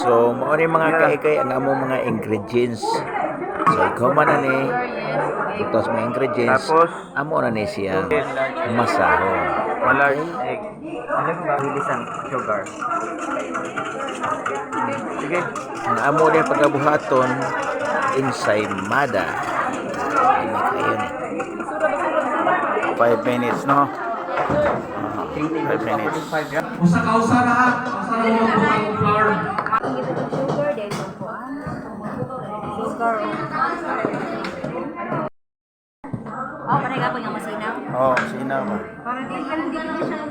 So, mao ni mga kay ang amo mga ingredients. So, ikaw man na ni itos mga ingredients. Tapos, Amo na ni siya masaho. large egg. Ano ko mabilis ang sugar? Sige. Ang amo din pagkabuhaton ensaymada. Ini kayo ni. 5 minutes, no? 5 minutes. Usa ka usa na ha. Usa na mo buka ng flour. Sugar, dahil magpuan. Sugar. Oh, panay ka po yung masinaw. Oh, sinaw ba? Parang di ka siya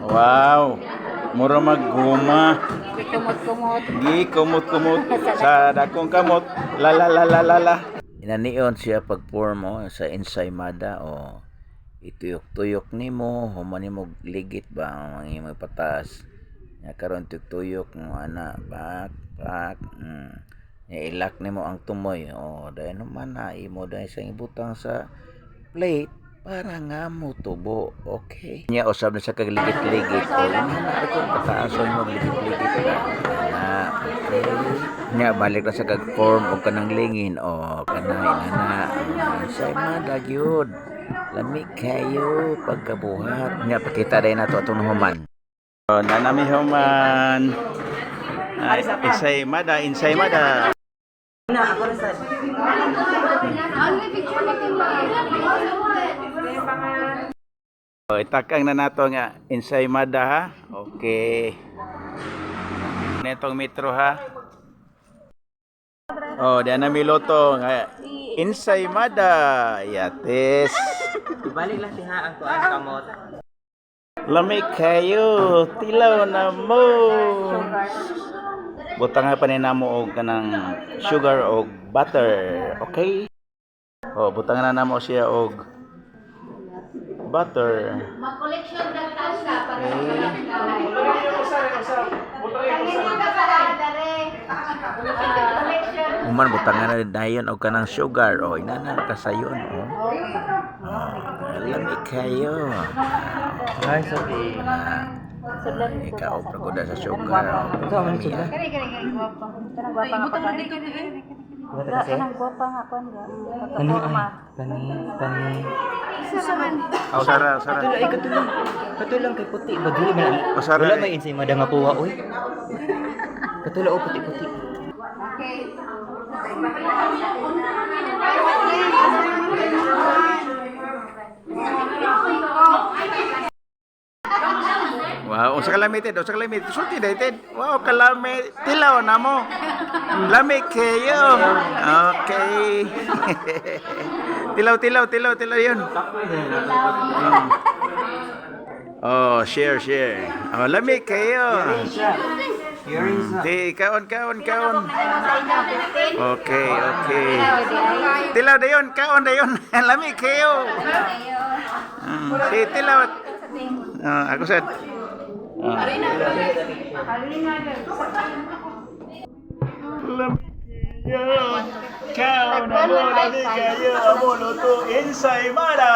Wow! Mura magguma. kumot-kumot. Di kumot-kumot sa dakong kamot. La la la la la la. Inaniyon siya pag-pour mo sa ensaymada o ituyok-tuyok nimo, human nimo ligit ba ang imong patas. Ya karon tuyok mo ana pak. Ya ilak nimo ang tumoy. O dahil naman na imo dahil sa ibutang sa plate para nga mo tubo. Okay. Nya usab na sa kagligit-ligit. O inana ako pataason mo ligit-ligit na. Okay. Nya balik na sa kag-form o kanang lingin o kanang inana. Ensaymada gyud. Lami kayo pagkabuhat. Nya pakita dai nato atong human. Oh, nanami human. Ensaymada. Oh, itakang na nato nga ensaymada ha. Okay. Netong metro ha. Oh, diyan na miloto nga ensaymada. Yates. Ibalik lang siya ang kuan kamot. Lami kayo, tilaw na mo. Butang nga pa ni namo og kanang sugar og butter, okay? Oh, butang na namo siya og butter. Mag-collection ng tasya para Human butangan na dayon og kanang sugar o inana kasayon o. Lami kayo. Ay, sorry. Ikaw pragoda sa sugar. Ito man sugar. Kari guwapa. Kanang guwapa nga pa. Kanang guwapa nga pa. Kani. Oh, sara. Katulang kay puti ba dili man. Oh, sara. Wala may insay madang puwa oy. Katula o puti-puti. Wow, usa ka limited. Sulti dated. Wow, kalami. Tilaw na mo. Lami kayo. Okay. tilaw yun. Oh, share. Oh, lami kayo. Di, kaon. Okay. Tilaw dayon, kaon dayon. Lami kayo. Si tilaw. Ako sad. Kaon na mo, lami kayo. Amo luto ensaymada.